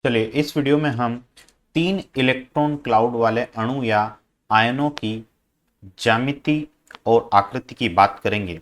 चलिए इस वीडियो में हम 3 इलेक्ट्रॉन क्लाउड वाले अणु या आयनों की ज्यामिति और आकृति की बात करेंगे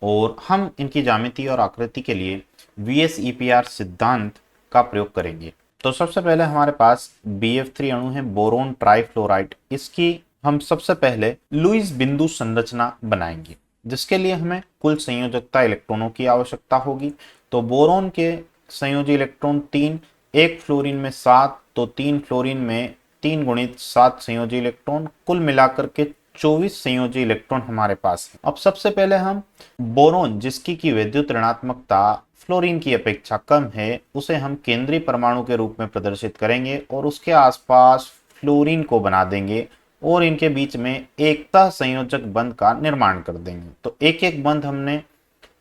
और हम इनकी ज्यामिति और आकृति के लिए VSEPR सिद्धांत का प्रयोग करेंगे। तो सबसे पहले हमारे पास BF3 अणु है, बोरोन ट्राइफ्लोराइड। इसकी हम सबसे पहले लुईस बिंदु संरचना बनाएंगे, जिसके लिए हमें कुल संयोजकता इलेक्ट्रॉनों की आवश्यकता होगी। तो बोरोन के संयोजी इलेक्ट्रॉन 3, एक फ्लोरीन में 7, तो 3 फ्लोरीन में 3 गुणित 7 संयोजी इलेक्ट्रॉन, कुल मिलाकर के 24 संयोजी इलेक्ट्रॉन हमारे पास है। अब सबसे पहले हम बोरोन, जिसकी की विद्युत ऋणात्मकता फ्लोरीन की अपेक्षा कम है, उसे हम केंद्रीय परमाणु के रूप में प्रदर्शित करेंगे और उसके आसपास फ्लोरीन को बना देंगे और इनके बीच में एकता संयोजक बंध का निर्माण कर देंगे। तो एक एक बंध हमने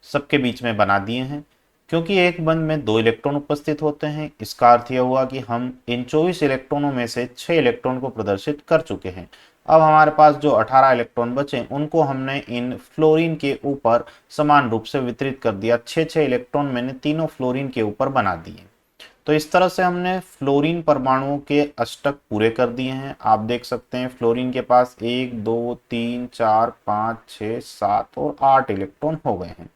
सबके बीच में बना दिए हैं। क्योंकि एक बंध में 2 इलेक्ट्रॉन उपस्थित होते हैं, इसका अर्थ यह हुआ कि हम इन 24 इलेक्ट्रॉनों में से 6 इलेक्ट्रॉन को प्रदर्शित कर चुके हैं। अब हमारे पास जो 18 इलेक्ट्रॉन बचे, उनको हमने इन फ्लोरीन के ऊपर समान रूप से वितरित कर दिया। 6 इलेक्ट्रॉन मैंने तीनों फ्लोरीन के ऊपर बना दिए। तो इस तरह से हमने फ्लोरीन परमाणुओं के अष्टक पूरे कर दिए हैं। आप देख सकते हैं फ्लोरीन के पास 1 2 3 4 5 6 7 और 8 इलेक्ट्रॉन हो गए हैं।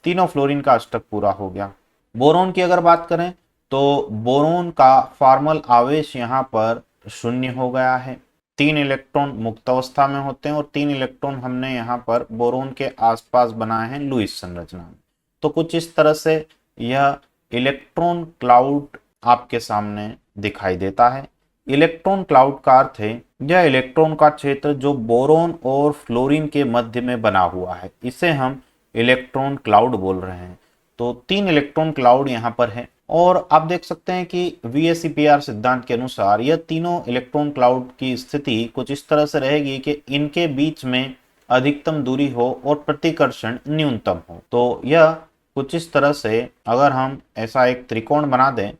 तीनों फ्लोरीन का अष्टक पूरा हो गया। बोरोन की अगर बात करें तो बोरोन का फॉर्मल आवेश यहाँ पर 0 हो गया है। 3 इलेक्ट्रॉन मुक्त अवस्था में होते हैं और 3 इलेक्ट्रॉन हमने यहाँ पर बोरोन के आसपास बनाए हैं लुईस संरचना में। तो कुछ इस तरह से यह इलेक्ट्रॉन क्लाउड आपके सामने दिखाई देता है। इलेक्ट्रॉन क्लाउड का अर्थ है यह इलेक्ट्रॉन का क्षेत्र जो बोरोन और फ्लोरीन के मध्य में बना हुआ है, इसे हम इलेक्ट्रॉन क्लाउड बोल रहे हैं। तो 3 इलेक्ट्रॉन क्लाउड यहाँ पर है और आप देख सकते हैं कि VSEPR सिद्धांत के अनुसार यह तीनों इलेक्ट्रॉन क्लाउड की स्थिति कुछ इस तरह से रहेगी कि इनके बीच में अधिकतम दूरी हो और प्रतिकर्षण न्यूनतम हो। तो यह कुछ इस तरह से अगर हम ऐसा एक त्रिकोण बना दें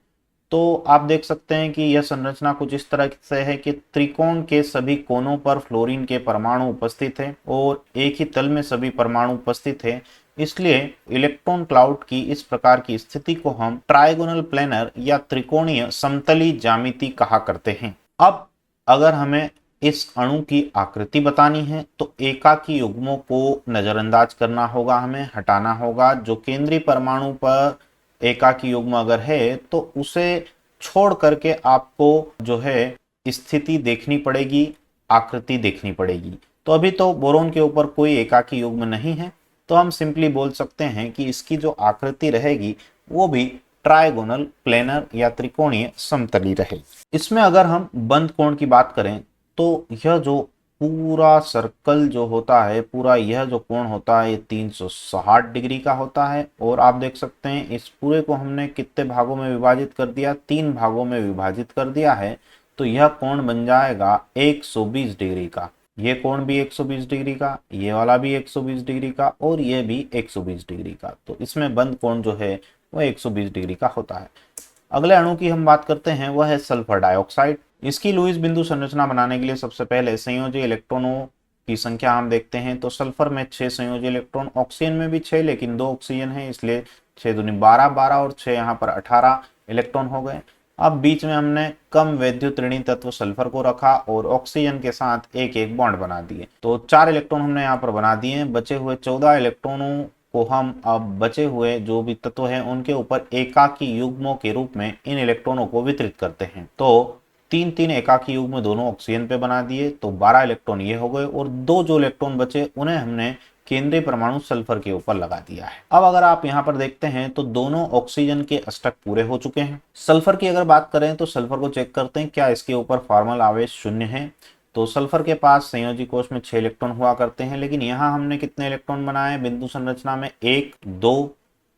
तो आप देख सकते हैं कि यह संरचना कुछ इस तरह से है कि त्रिकोण के सभी कोनों पर फ्लोरीन के परमाणु उपस्थित हैं और एक ही तल में सभी परमाणु उपस्थित हैं। इसलिए इलेक्ट्रॉन क्लाउड की इस प्रकार की स्थिति को हम ट्राइगोनल प्लेनर या त्रिकोणीय समतली ज्यामिति कहा करते हैं। अब अगर हमें इस अणु की आकृति बतानी है तो एकाकी युग्मों को नजरअंदाज करना होगा, हमें हटाना होगा। जो केंद्रीय परमाणु पर एकाकी युग्म अगर है तो उसे छोड़ करके आपको जो है स्थिति देखनी पड़ेगी, आकृति देखनी पड़ेगी। तो अभी तो बोरोन के ऊपर कोई एकाकी युग्म नहीं है, तो हम सिंपली बोल सकते हैं कि इसकी जो आकृति रहेगी वो भी ट्राइगोनल प्लेनर या त्रिकोणीय समतली रहेगी। इसमें अगर हम बंध कोण की बात करें तो यह जो पूरा सर्कल जो होता है, पूरा यह जो कोण होता है, ये 360 डिग्री का होता है। और आप देख सकते हैं इस पूरे को हमने कितने भागों में विभाजित कर दिया, 3 भागों में विभाजित कर दिया है। तो यह कोण बन जाएगा 120 डिग्री का। ये कोण भी 120 डिग्री का, ये वाला भी 120 डिग्री का और ये भी 120 डिग्री का। तो इसमें बंध कोण जो है वह 120 डिग्री का होता है। अगले अणु की हम बात करते हैं, वह है सल्फर डाइऑक्साइड। इसकी लुईस बिंदु संरचना बनाने के लिए सबसे पहले संयोजी इलेक्ट्रॉनों की संख्या हम देखते हैं। तो सल्फर में 6 संयोजी इलेक्ट्रॉन, ऑक्सीजन में भी 6, लेकिन 2 ऑक्सीजन है इसलिए 6 दूनी 12, 12 और 6 यहाँ पर 18 इलेक्ट्रॉन हो गए। अब बीच में हमने कम वैद्युत ऋणी तत्व सल्फर को रखा और ऑक्सीजन के साथ एक एक बॉन्ड बना दिए। तो 4 इलेक्ट्रॉन हमने यहाँ पर बना दिए हैं। बचे हुए 14 इलेक्ट्रॉनों को हम अब बचे हुए जो भी तत्व हैं उनके ऊपर एकाकी युग्मों के रूप में इन इलेक्ट्रॉनों को वितरित करते हैं। तो 3 एकाकी युग्म दोनों ऑक्सीजन पे बना दिए, तो 12 इलेक्ट्रॉन ये हो गए और 2 जो इलेक्ट्रॉन बचे उन्हें हमने केंद्रीय परमाणु सल्फर के ऊपर लगा दिया है। अब अगर आप यहाँ पर देखते हैं तो दोनों ऑक्सीजन के अष्टक पूरे हो चुके हैं। सल्फर की अगर बात करें तो सल्फर को चेक करते हैं क्या इसके ऊपर फॉर्मल आवेश 0 है। तो सल्फर के पास संयोजी कोश में 6 इलेक्ट्रॉन हुआ करते हैं, लेकिन यहाँ हमने कितने इलेक्ट्रॉन बनाए बिंदु संरचना में, 1 2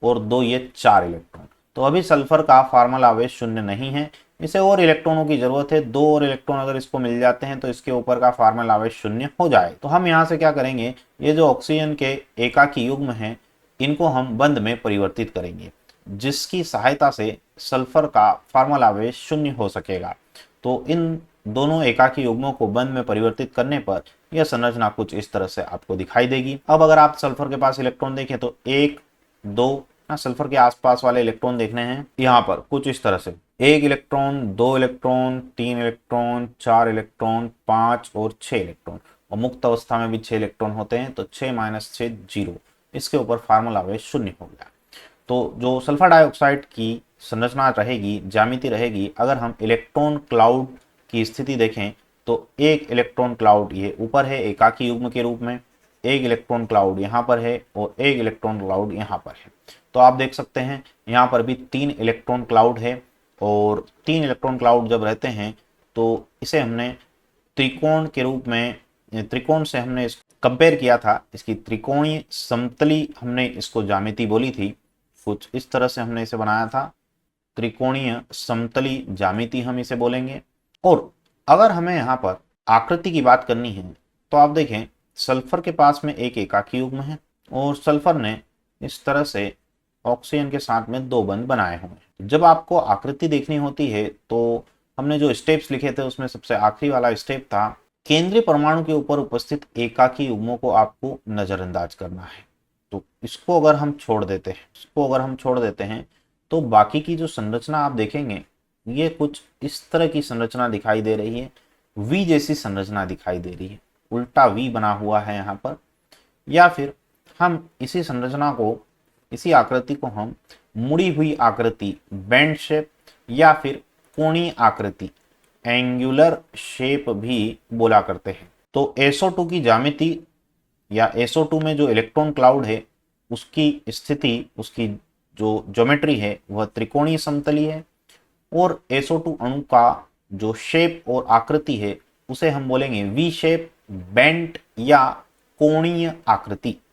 और 2, ये 4 इलेक्ट्रॉन। तो अभी सल्फर का फॉर्मल आवेश 0 नहीं है, इसे और इलेक्ट्रॉनों की जरूरत है। 2 और इलेक्ट्रॉन अगर इसको मिल जाते हैं तो इसके ऊपर का फॉर्मल आवेश 0 हो जाए। तो हम यहाँ से क्या करेंगे, ये जो ऑक्सीजन के एकाकी युग्म हैं इनको हम बंध में परिवर्तित करेंगे, जिसकी सहायता से सल्फर का फॉर्मल आवेश 0 हो सकेगा। तो इन दोनों एकाकी युग्मों को बंध में परिवर्तित करने पर यह संरचना कुछ इस तरह से आपको दिखाई देगी। अब अगर आप सल्फर के पास इलेक्ट्रॉन देखें तो 1 2 ना सल्फर के आसपास वाले इलेक्ट्रॉन देखने हैं यहाँ पर कुछ इस तरह से, 1 इलेक्ट्रॉन, 2 इलेक्ट्रॉन, 3 इलेक्ट्रॉन, 4 इलेक्ट्रॉन, 5 और 6 इलेक्ट्रॉन, और मुक्त अवस्था में भी 6 इलेक्ट्रॉन होते हैं, तो 6 - 6 0, इसके ऊपर फार्मूला वे 0 हो गया। तो जो सल्फर डाइऑक्साइड की संरचना रहेगी, ज्यामिति रहेगी, अगर हम इलेक्ट्रॉन क्लाउड की स्थिति देखें तो एक इलेक्ट्रॉन क्लाउड ये ऊपर है एकाकी युग्म के रूप में, एक इलेक्ट्रॉन क्लाउड यहाँ पर है और एक इलेक्ट्रॉन क्लाउड यहाँ पर है। तो आप देख सकते हैं यहाँ पर भी 3 इलेक्ट्रॉन क्लाउड है, और 3 इलेक्ट्रॉन क्लाउड जब रहते हैं तो इसे हमने त्रिकोण के रूप में, त्रिकोण से हमने कंपेयर किया था, इसकी त्रिकोणीय समतली हमने इसको ज्यामिति बोली थी, कुछ इस तरह से हमने इसे बनाया था, त्रिकोणीय समतली ज्यामिति हम इसे बोलेंगे। और अगर हमें यहाँ पर आकृति की बात करनी है तो आप देखें सल्फर के पास में एक एकाकी युग्म है और सल्फर ने इस तरह से ऑक्सीजन के साथ में 2 बंध बनाए हुए हैं। जब आपको आकृति देखनी होती है तो हमने जो स्टेप्स लिखे थे उसमें सबसे आखिरी वाला स्टेप था केंद्रीय परमाणु के ऊपर उपस्थित एकाकी युग्मों को आपको नजरअंदाज करना है। तो इसको अगर हम छोड़ देते हैं तो बाकी की जो संरचना आप देखेंगे ये कुछ इस तरह की संरचना दिखाई दे रही है, वी जैसी संरचना दिखाई दे रही है, उल्टा वी बना हुआ है यहाँ पर, या फिर हम इसी संरचना को, इसी आकृति को हम मुड़ी हुई आकृति, बैंड शेप, या फिर कोणीय आकृति, एंगुलर शेप भी बोला करते हैं। तो SO2 की ज्यामिति या SO2 में जो इलेक्ट्रॉन क्लाउड है उसकी स्थिति, उसकी जो ज्योमेट्री है वह त्रिकोणीय समतली है, और SO2 अणु का जो शेप और आकृति है उसे हम बोलेंगे वी शेप, बेंट या कोणीय आकृति।